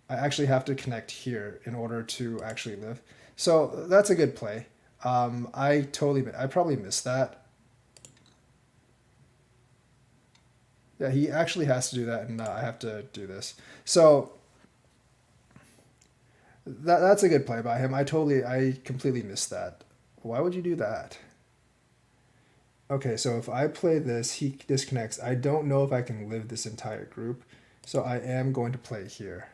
actually have to connect here in order to actually live. So that's a good play. I probably missed that. Yeah, he actually has to do that, and I have to do this. So that's a good play by him. I completely missed that. Why would you do that? Okay, so if I play this, he disconnects. I don't know if I can live this entire group, so I am going to play here.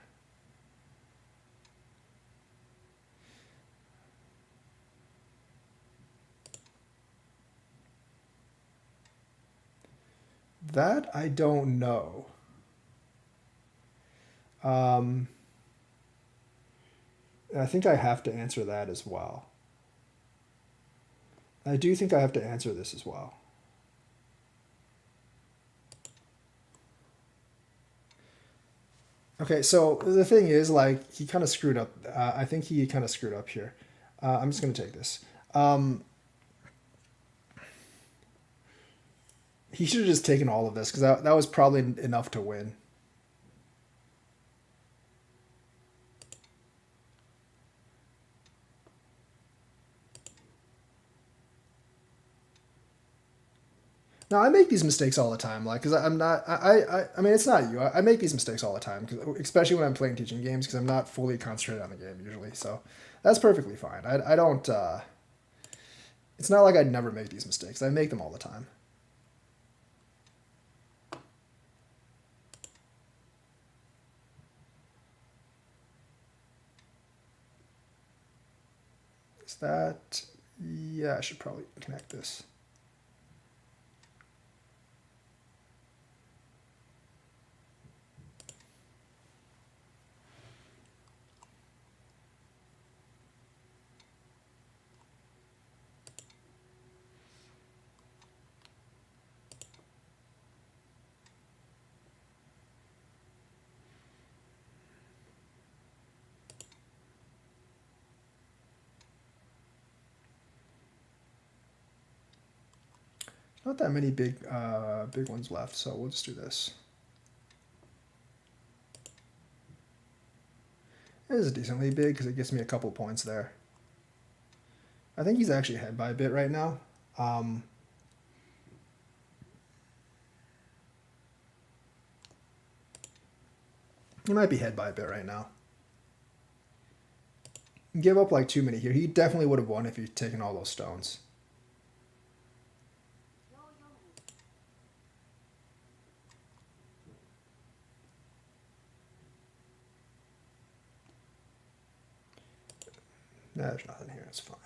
That I don't know. Um, I think I have to answer that as well. I do think I have to answer this as well. Okay, so the thing is, like, he kind of screwed up. I think he kind of screwed up here. I'm just going to take this. Um, he should have just taken all of this because that was probably enough to win. Now I make these mistakes all the time, like because I'm not. I mean, it's not you. I make these mistakes all the time, especially when I'm playing teaching games, because I'm not fully concentrated on the game usually. So that's perfectly fine. I don't. It's not like I'd never make these mistakes. I make them all the time. Is that? Yeah, I should probably connect this. Not that many big ones left, so we'll just do this. It is decently big because it gets me a couple points there. I think he's actually ahead by a bit right now. Um, he might be ahead by a bit right now. Give up like too many here. He definitely would have won if he'd taken all those stones. Nah, there's nothing here. It's fine.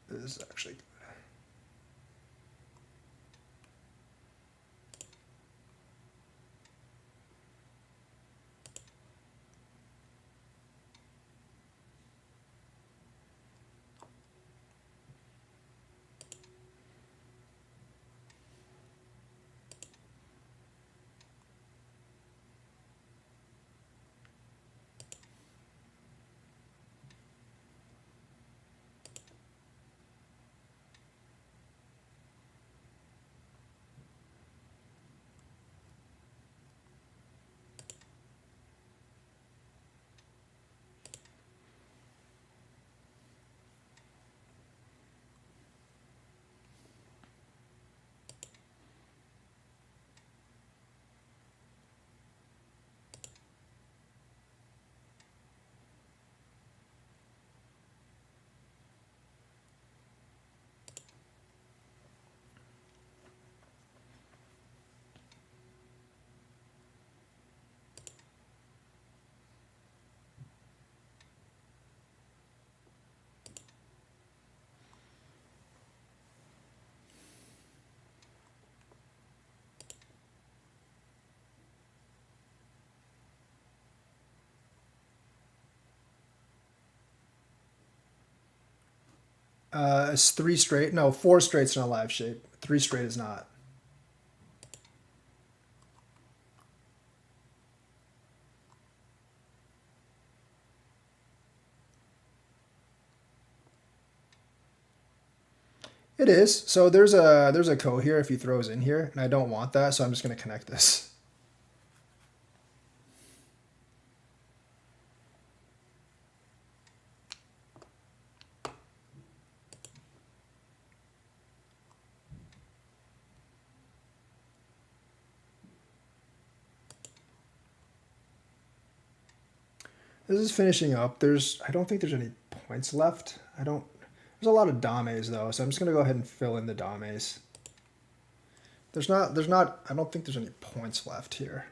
This is actually good. It's three straight. No, four straights in a live shape. 3 straight is not. It is. So there's a ko here if he throws in here, and I don't want that, so I'm just going to connect this. This is finishing up. I don't think there's any points left. There's a lot of dames though, so I'm just gonna go ahead and fill in the dames. I don't think there's any points left here.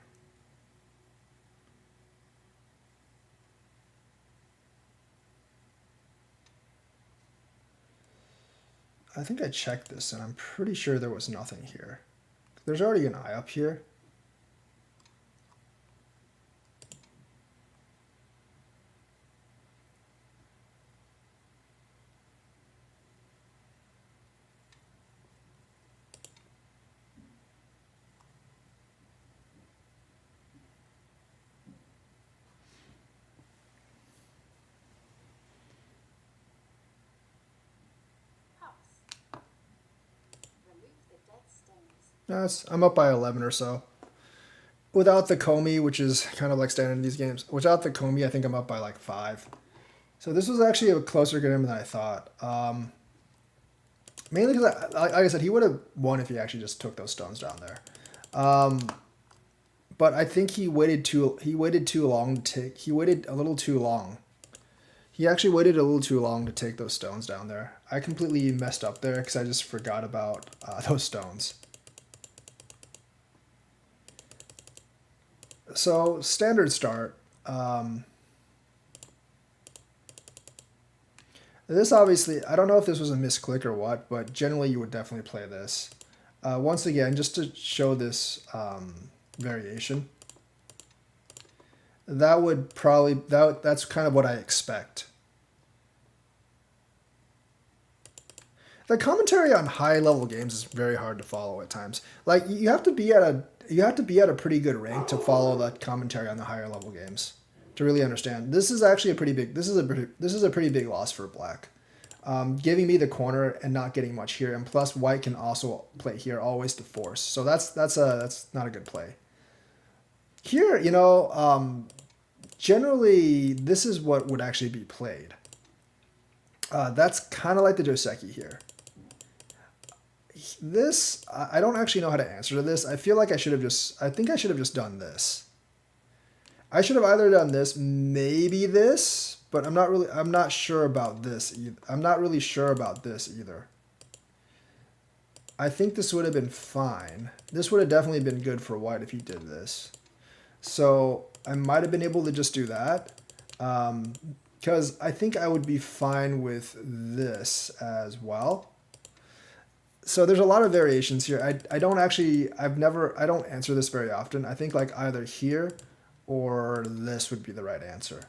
I think I checked this and I'm pretty sure there was nothing here. There's already an eye up here. I'm up by 11 or so. Without the Comey, which is kind of like standard in these games, without the Comey, I think I'm up by like 5. So this was actually a closer game than I thought. Mainly because, like I said, he would have won if he actually just took those stones down there. But I think he waited too long to take. He waited a little too long. He actually waited a little too long to take those stones down there. I completely messed up there because I just forgot about those stones. So standard start. This obviously, I don't know if this was a misclick or what, but generally you would definitely play this. Once again, just to show this variation. That would probably, that's kind of what I expect. The commentary on high level games is very hard to follow at times. Like you have to be at a pretty good rank to follow that commentary on the higher level games to really understand. This is actually a pretty big big loss for black. Giving me the corner and not getting much here, and plus white can also play here always to force. So that's not a good play. Here, generally this is what would actually be played. That's kind of like the Joseki here. This, I don't actually know how to answer to this. I think I should have just done this. I should have either done this, maybe this, but I'm not sure about this either. I'm not really sure about this either. I think this would have been fine. This would have definitely been good for white if he did this. So I might have been able to just do that. Because I think I would be fine with this as well. So there's a lot of variations here. I don't answer this very often. I think like either here or this would be the right answer.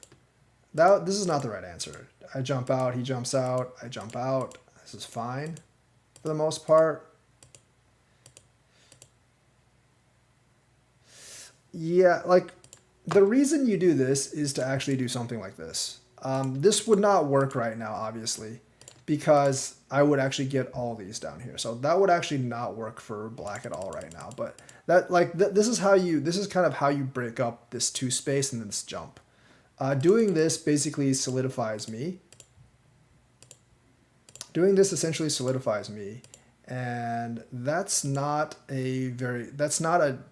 This is not the right answer. I jump out, he jumps out, I jump out. This is fine for the most part. Yeah, like the reason you do this is to actually do something like this. This would not work right now, obviously, because I would actually get all these down here. So that would actually not work for black at all right now. But this is kind of how you break up this 2 space and then this jump. Doing this basically solidifies me. Doing this essentially solidifies me. And that's not an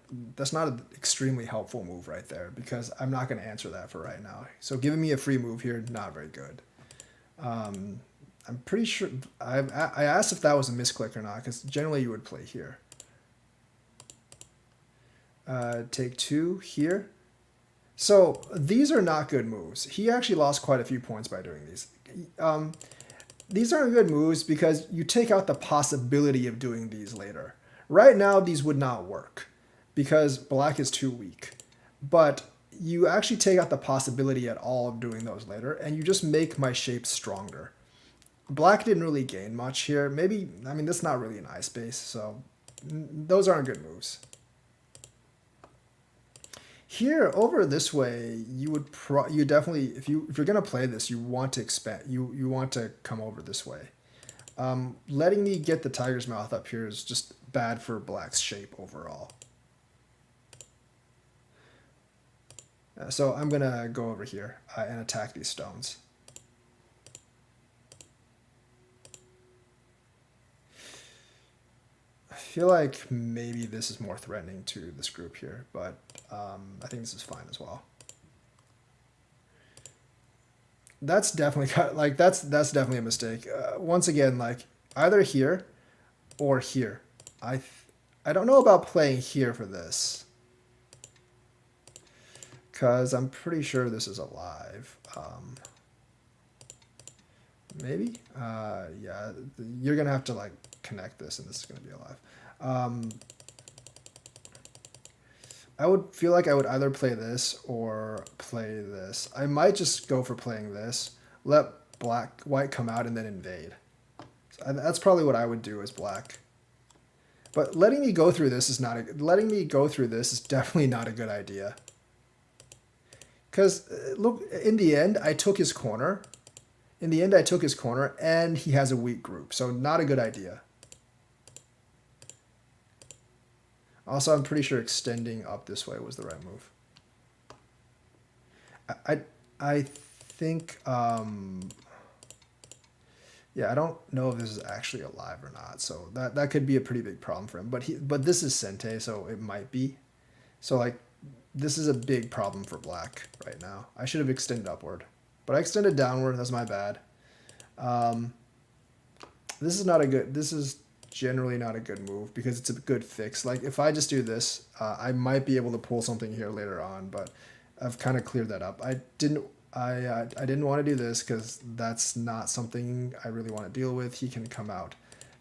extremely helpful move right there, because I'm not going to answer that for right now. So giving me a free move here, not very good. I'm pretty sure I asked if that was a misclick or not, because generally you would play here. Take 2 here. So these are not good moves. He actually lost quite a few points by doing these. These aren't good moves because you take out the possibility of doing these later. Right now, these would not work because black is too weak. But you actually take out the possibility at all of doing those later, and you just make my shape stronger. Black didn't really gain much here. Maybe, I mean, that's not really an ice base, so those aren't good moves. Here, over this way, you would you definitely, if you're gonna play this, you want to expand. You want to come over this way. Letting me get the tiger's mouth up here is just bad for Black's shape overall. So I'm gonna go over here and attack these stones. I feel like maybe this is more threatening to this group here, but I think this is fine as well. That's definitely like that's definitely a mistake. Once again, like either here or here. I don't know about playing here for this, because I'm pretty sure this is alive. Maybe? Yeah, you're gonna have to like connect this, and this is gonna be alive. I would feel like I would either play this or play this. I might just go for playing this, let white come out, and then invade. So that's probably what I would do as Black. But letting me go through this is definitely not a good idea. Because look, in the end, I took his corner. In the end, I took his corner, and he has a weak group, so not a good idea. Also, I'm pretty sure extending up this way was the right move. I think, yeah, I don't know if this is actually alive or not, so that could be a pretty big problem for him. But this is Sente, so it might be. So like, this is a big problem for Black right now. I should have extended upward, but I extended downward. That's my bad. This is not a good. This is generally not a good move because it's a good fix. Like if I just do this, I might be able to pull something here later on, but I've kind of cleared that up. I didn't want to do this because that's not something I really want to deal with. He can come out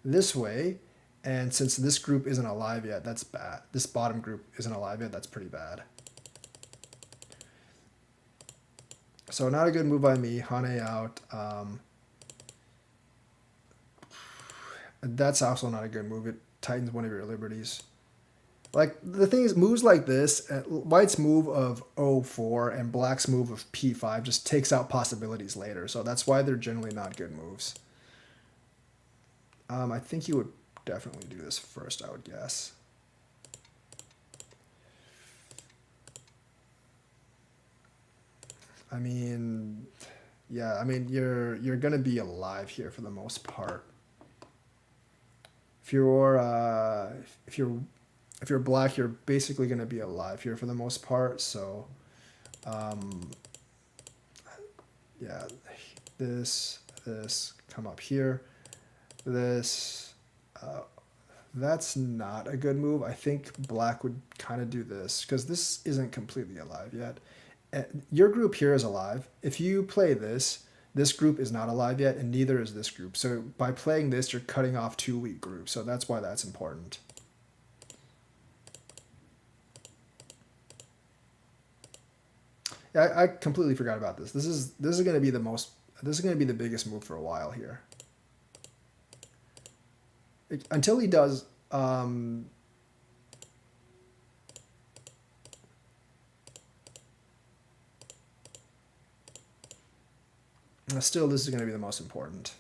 this way, and since this group isn't alive yet, that's bad. This bottom group isn't alive yet, that's pretty bad. So not a good move by me. Hane out. That's also not a good move. It tightens one of your liberties. Like, the thing is, moves like this, White's move of 04 and Black's move of P5 just takes out possibilities later. So that's why they're generally not good moves. I think you would definitely do this first, I would guess. I mean, yeah, I mean, you're going to be alive here for the most part. If you're Black, you're basically going to be alive here for the most part. So, yeah, this, come up here. This, that's not a good move. I think Black would kind of do this because this isn't completely alive yet. Your group here is alive. If you play this group is not alive yet, and neither is this group. So by playing this, you're cutting off two weak groups. So that's why that's important. Yeah, I completely forgot about this. This is going to be the biggest move for a while here. Until he does. Still, this is going to be the most important.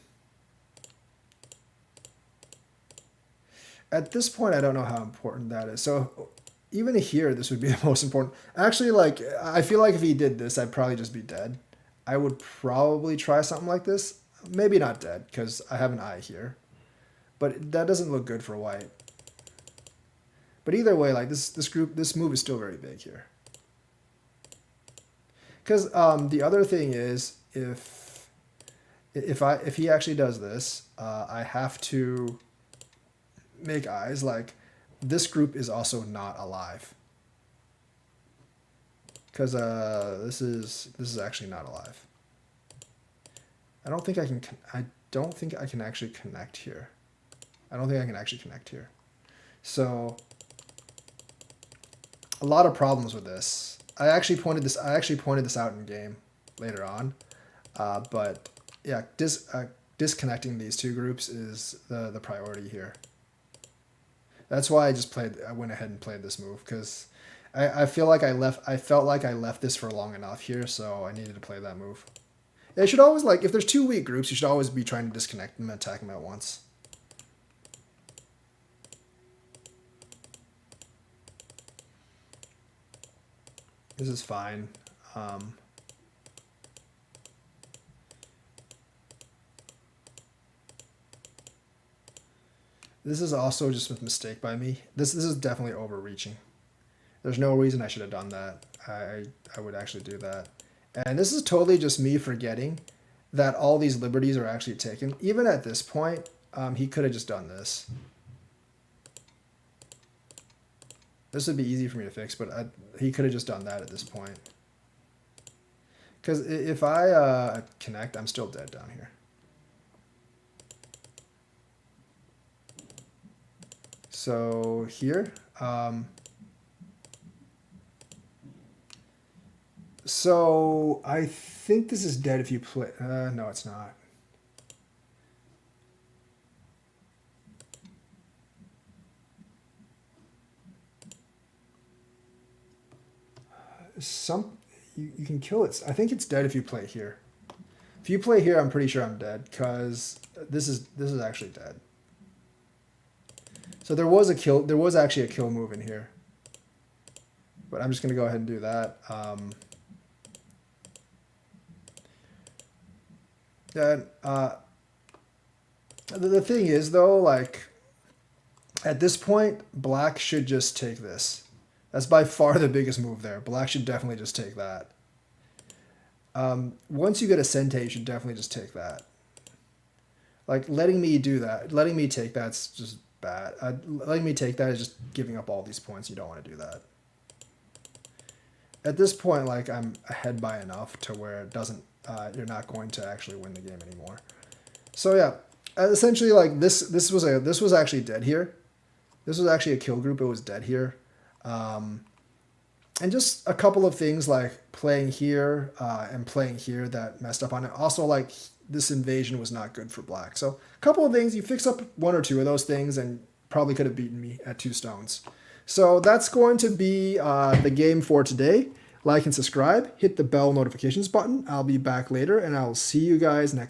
At this point, I don't know how important that is. So even here, this would be the most important. Actually, like, I feel like if he did this, I'd probably just be dead. I would probably try something like this. Maybe not dead, because I have an eye here. But that doesn't look good for White. But either way, like, this move is still very big here. Because the other thing is, if he actually does this, I have to make eyes like this group is also not alive. Because this is actually not alive. I don't think I can actually connect here. So a lot of problems with this. I actually pointed this out in game later on, but yeah, disconnecting these two groups is the priority here. That's why I went ahead and played this move, because I felt like I left this for long enough here, so I needed to play that move. It should always, like, if there's two weak groups, you should always be trying to disconnect them and attack them at once. This is fine. This is also just a mistake by me. This is definitely overreaching. There's no reason I should have done that. I would actually do that. And this is totally just me forgetting that all these liberties are actually taken. Even at this point, he could have just done this. This would be easy for me to fix, but he could have just done that at this point. Because if I connect, I'm still dead down here. So here, so I think this is dead if you play. No, it's not. You can kill it. I think it's dead if you play here. If you play here, I'm pretty sure I'm dead, because this is actually dead. So there was actually a kill move in here. But I'm just gonna go ahead and do that. The thing is though, like, at this point, black should just take this. That's by far the biggest move there. Black should definitely just take that. Once you get a Sente, you should definitely just take that. Like, letting me do that, letting me take that's just bad. Letting me take that is just giving up all these points. You don't want to do that. At this point, like, I'm ahead by enough to where it doesn't, you're not going to actually win the game anymore. So yeah, essentially, like, this was actually dead here. This was actually a kill group. It was dead here. And just a couple of things like playing here and playing here that messed up on it. Also, like, this invasion was not good for black. So a couple of things, you fix up one or two of those things and probably could have beaten me at 2 stones. So that's going to be the game for today. Like and subscribe, hit the bell notifications button. I'll be back later, and I'll see you guys next